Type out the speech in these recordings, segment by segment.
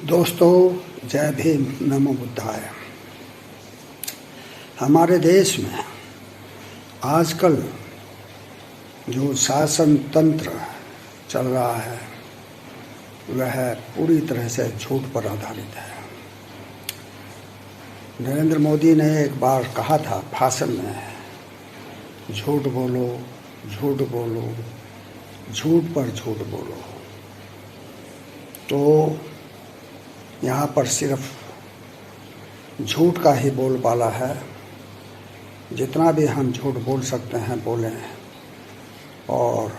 दोस्तों, जय भीम, नमो बुद्धाय। हमारे देश में आजकल जो शासन तंत्र चल रहा है वह पूरी तरह से झूठ पर आधारित है। नरेंद्र मोदी ने एक बार कहा था भाषण में, झूठ बोलो, झूठ बोलो, झूठ पर झूठ बोलो। तो यहाँ पर सिर्फ झूठ का ही बोलबाला है। जितना भी हम झूठ बोल सकते हैं बोलें, और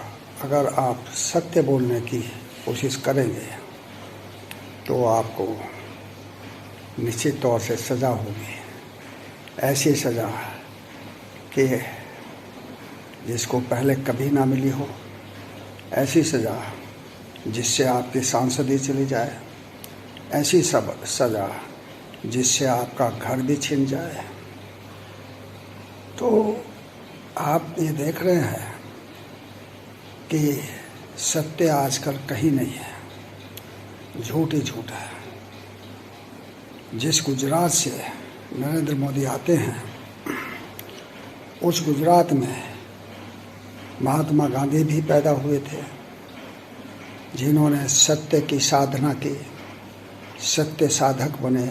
अगर आप सत्य बोलने की कोशिश करेंगे तो आपको निश्चित तौर से सज़ा होगी। ऐसी सज़ा कि जिसको पहले कभी ना मिली हो, ऐसी सज़ा जिससे आपकी सांसदी चली जाए, ऐसी सब सज़ा जिससे आपका घर भी छिन जाए। तो आप ये देख रहे हैं कि सत्य आजकल कहीं नहीं है, झूठ ही झूठ है। जिस गुजरात से नरेंद्र मोदी आते हैं, उस गुजरात में महात्मा गांधी भी पैदा हुए थे, जिन्होंने सत्य की साधना की, सत्य साधक बने,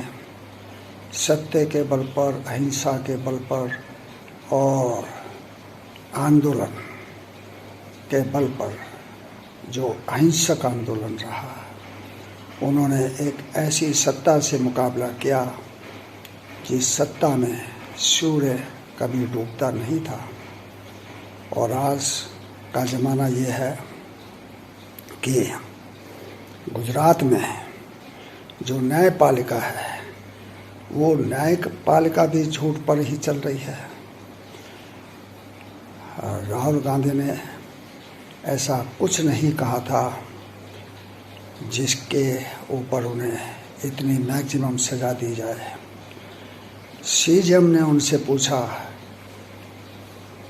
सत्य के बल पर, अहिंसा के बल पर और आंदोलन के बल पर, जो अहिंसक आंदोलन रहा, उन्होंने एक ऐसी सत्ता से मुकाबला किया जिस सत्ता में सूर्य कभी डूबता नहीं था। और आज का ज़माना ये है कि गुजरात में जो न्यायपालिका है, वो न्यायपालिका भी झूठ पर ही चल रही है। राहुल गांधी ने ऐसा कुछ नहीं कहा था जिसके ऊपर उन्हें इतनी मैक्सिमम सज़ा दी जाए। सीजेएम ने उनसे पूछा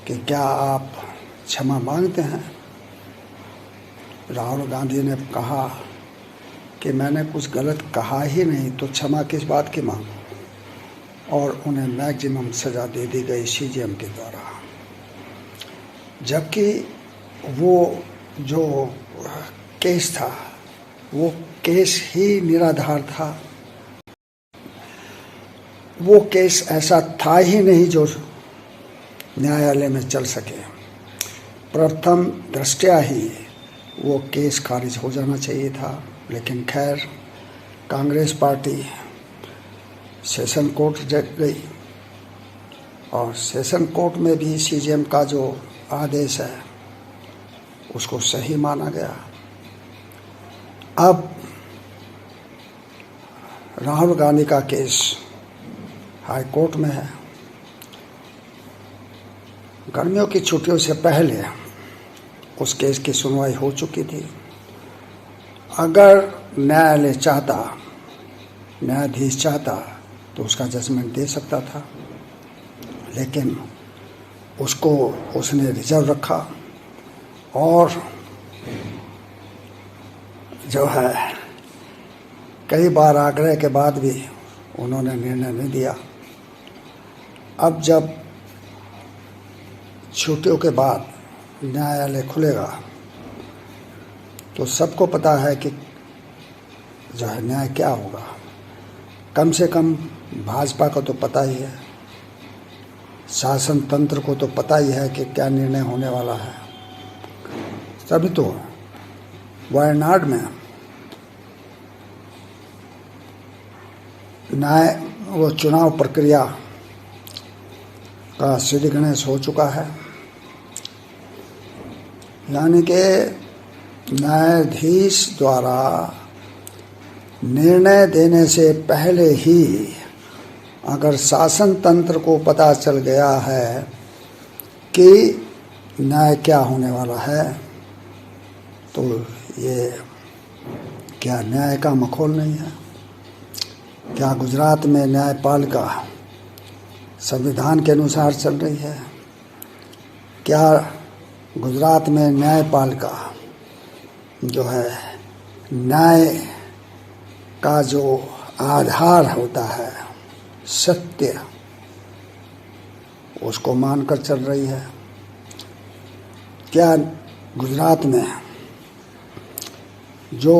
कि क्या आप क्षमा मांगते हैं? राहुल गांधी ने कहा कि मैंने कुछ गलत कहा ही नहीं, तो क्षमा किस बात की मांगूं? और उन्हें मैक्सिमम सज़ा दे दी गई सीजेएम के द्वारा। जबकि वो जो केस था, वो केस ही निराधार था। वो केस ऐसा था ही नहीं जो न्यायालय में चल सके। प्रथम दृष्टया ही वो केस खारिज हो जाना चाहिए था, लेकिन खैर कांग्रेस पार्टी सेशन कोर्ट गई, और सेशन कोर्ट में भी सीजेएम का जो आदेश है उसको सही माना गया। अब राहुल गांधी का केस हाई कोर्ट में है। गर्मियों की छुट्टियों से पहले उस केस की सुनवाई हो चुकी थी। अगर न्यायालय चाहता, न्यायाधीश चाहता तो उसका जजमेंट दे सकता था, लेकिन उसको उसने रिजर्व रखा, और जो है कई बार आग्रह के बाद भी उन्होंने निर्णय नहीं दिया। अब जब छुट्टियों के बाद न्यायालय खुलेगा तो सबको पता है कि जो है न्याय क्या होगा। कम से कम भाजपा को तो पता ही है, शासन तंत्र को तो पता ही है कि क्या निर्णय होने वाला है। तभी तो वायनाड में वो चुनाव प्रक्रिया का श्री गणेश हो चुका है। यानी कि न्यायाधीश द्वारा निर्णय देने से पहले ही अगर शासन तंत्र को पता चल गया है कि न्याय क्या होने वाला है, तो ये क्या न्याय का मखौल नहीं है? क्या गुजरात में न्यायपालिका संविधान के अनुसार चल रही है? क्या गुजरात में न्यायपालिका जो है न्याय का जो आधार होता है सत्य, उसको मानकर चल रही है। क्या गुजरात में जो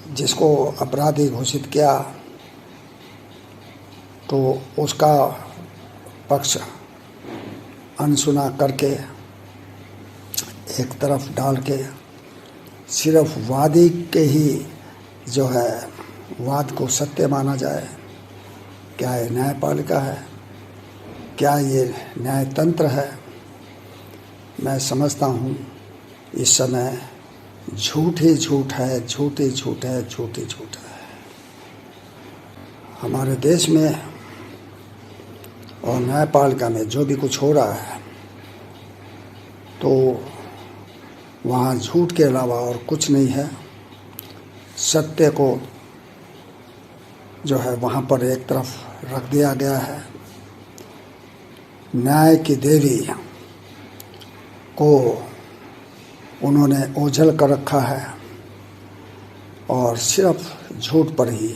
जिसको अपराधी घोषित किया तो उसका पक्ष अनसुना करके एक तरफ डाल के सिर्फ वादी के ही जो है वाद को सत्य माना जाए? क्या ये न्यायपालिका है? क्या ये न्यायतंत्र है? मैं समझता हूँ इस समय झूठ ही झूठ है, झूठ ही झूठ है, झूठ ही झूठ है। हमारे देश में और न्यायपालिका में जो भी कुछ हो रहा है तो वहाँ झूठ के अलावा और कुछ नहीं है। सत्य को जो है वहाँ पर एक तरफ रख दिया गया है। न्याय की देवी को उन्होंने ओझल कर रखा है और सिर्फ झूठ पर ही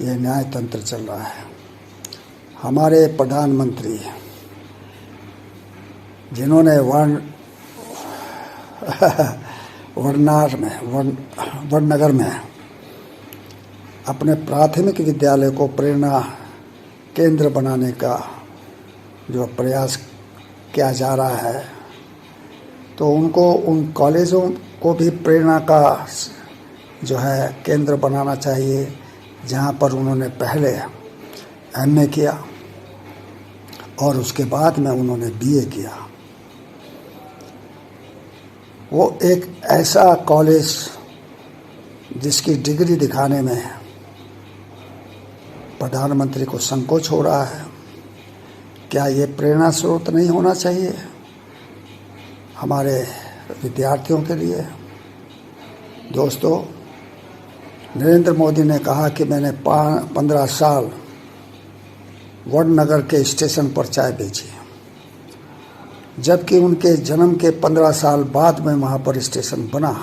ये न्यायतंत्र चल रहा है। हमारे प्रधानमंत्री जिन्होंने वड़नगर में अपने प्राथमिक विद्यालय को प्रेरणा केंद्र बनाने का जो प्रयास किया जा रहा है, तो उनको उन कॉलेजों को भी प्रेरणा का जो है केंद्र बनाना चाहिए, जहाँ पर उन्होंने पहले एमए किया और उसके बाद में उन्होंने बीए किया। वो एक ऐसा कॉलेज जिसकी डिग्री दिखाने में प्रधानमंत्री को संकोच हो रहा है। क्या ये प्रेरणा स्रोत नहीं होना चाहिए हमारे विद्यार्थियों के लिए? दोस्तों, नरेंद्र मोदी ने कहा कि मैंने 15 साल वड़नगर के स्टेशन पर चाय बेची, जबकि उनके जन्म के 15 साल बाद में वहाँ पर स्टेशन बना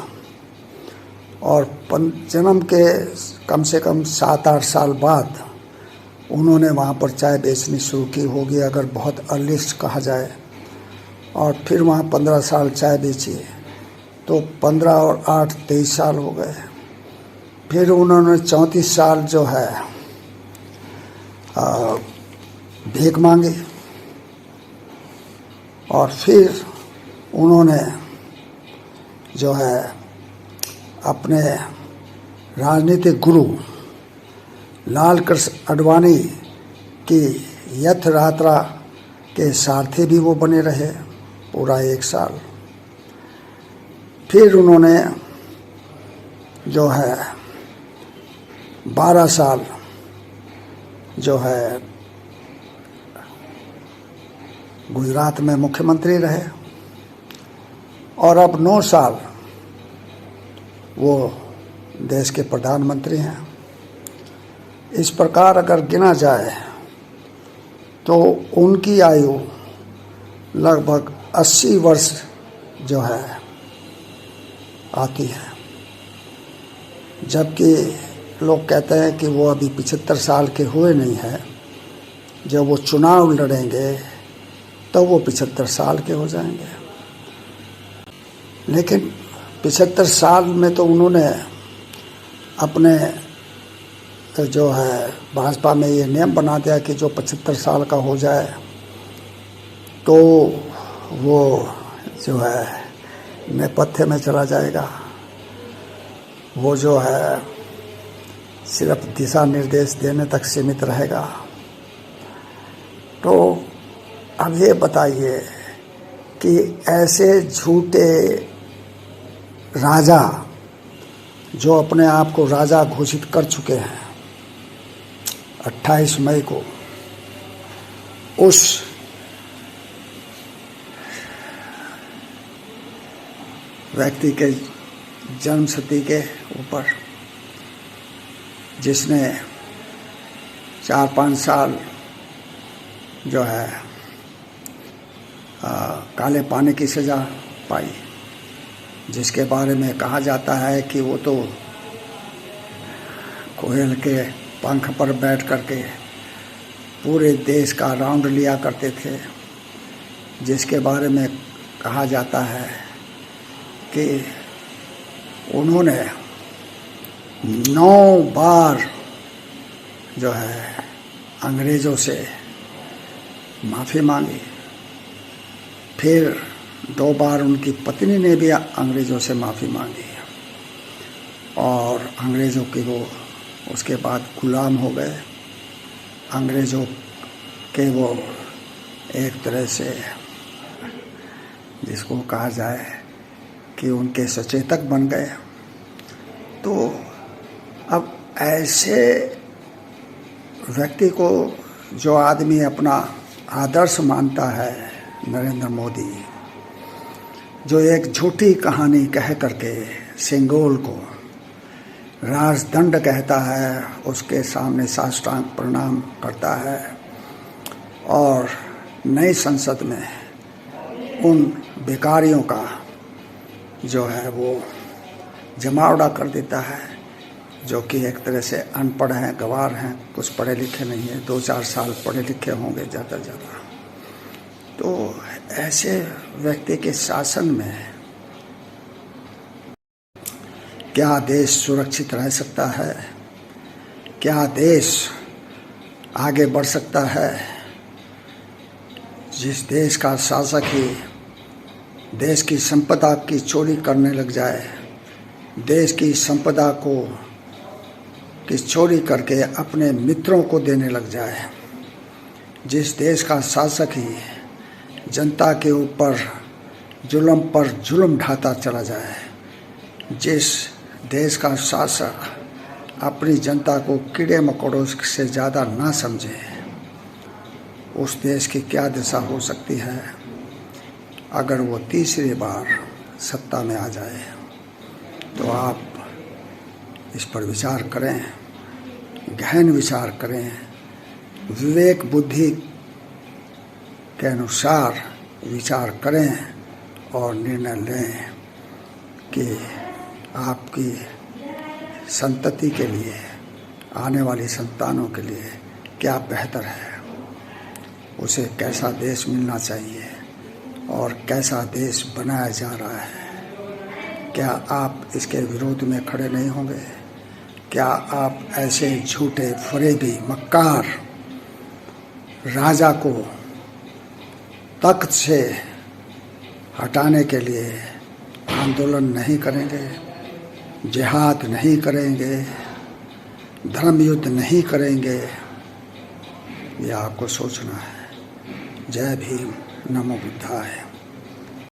और जन्म के कम से कम 7-8 साल बाद उन्होंने वहाँ पर चाय बेचनी शुरू की होगी, अगर बहुत अर्लीस्ट कहा जाए। और फिर वहाँ 15 साल चाय बेची तो 15 और 8 23 साल हो गए। फिर उन्होंने 34 साल जो है भीख मांगी और फिर उन्होंने जो है अपने राजनीतिक गुरु लाल कृष्ण आडवाणी की यथ यात्रा के सारथी भी वो बने रहे पूरा 1 साल। फिर उन्होंने जो है 12 साल जो है गुजरात में मुख्यमंत्री रहे और अब 9 साल वो देश के प्रधानमंत्री हैं। इस प्रकार अगर गिना जाए तो उनकी आयु लगभग 80 वर्ष जो है आती है, जबकि लोग कहते हैं कि वो अभी 75 साल के हुए नहीं हैं। जब वो चुनाव लड़ेंगे तो वो 75 साल के हो जाएंगे। लेकिन 75 साल में तो उन्होंने अपने जो है भाजपा में ये नियम बना दिया कि जो 75 साल का हो जाए तो वो जो है नेपथ्य में चला जाएगा। वो जो है सिर्फ दिशा निर्देश देने तक सीमित रहेगा। तो अब ये बताइए कि ऐसे झूठे राजा जो अपने आप को राजा घोषित कर चुके हैं, 28 मई को उस व्यक्ति के जन्मशती के ऊपर जिसने 4-5 साल जो है काले पानी की सज़ा पाई, जिसके बारे में कहा जाता है कि वो तो कोयल के पंख पर बैठ करके पूरे देश का राउंड लिया करते थे, जिसके बारे में कहा जाता है कि उन्होंने 9 बार जो है अंग्रेज़ों से माफ़ी मांगी, फिर 2 बार उनकी पत्नी ने भी अंग्रेज़ों से माफ़ी मांगी और अंग्रेज़ों के वो उसके बाद गुलाम हो गए। अंग्रेज़ों के वो एक तरह से जिसको कहा जाए कि उनके सचेतक बन गए। तो अब ऐसे व्यक्ति को जो आदमी अपना आदर्श मानता है, नरेंद्र मोदी, जो एक झूठी कहानी कह करके सिंगोल को राजदंड कहता है, उसके सामने साष्टांग प्रणाम करता है और नई संसद में उन बेकारियों का जो है वो जमावड़ा कर देता है, जो कि एक तरह से अनपढ़ हैं, गंवार हैं, कुछ पढ़े लिखे नहीं हैं, 2-4 साल पढ़े लिखे होंगे ज़्यादा ज़्यादा। तो ऐसे व्यक्ति के शासन में क्या देश सुरक्षित रह सकता है? क्या देश आगे बढ़ सकता है? जिस देश का शासक ही देश की संपदा की चोरी करने लग जाए, देश की संपदा को की चोरी करके अपने मित्रों को देने लग जाए, जिस देश का शासक ही जनता के ऊपर जुल्म पर जुल्म ढाता चला जाए, जिस देश का शासक अपनी जनता को कीड़े मकोड़ों से ज़्यादा ना समझे, उस देश की क्या दशा हो सकती है अगर वो तीसरी बार सत्ता में आ जाए। तो आप इस पर विचार करें, गहन विचार करें, विवेक बुद्धि के अनुसार विचार करें और निर्णय लें कि आपकी संतति के लिए, आने वाली संतानों के लिए क्या बेहतर है, उसे कैसा देश मिलना चाहिए और कैसा देश बनाया जा रहा है। क्या आप इसके विरोध में खड़े नहीं होंगे? क्या आप ऐसे झूठे फरेबी मक्कार राजा को तख्त से हटाने के लिए आंदोलन नहीं करेंगे, जिहाद नहीं करेंगे, धर्म युद्ध नहीं करेंगे? ये आपको सोचना है। जय भीम, नमो बुद्धाय।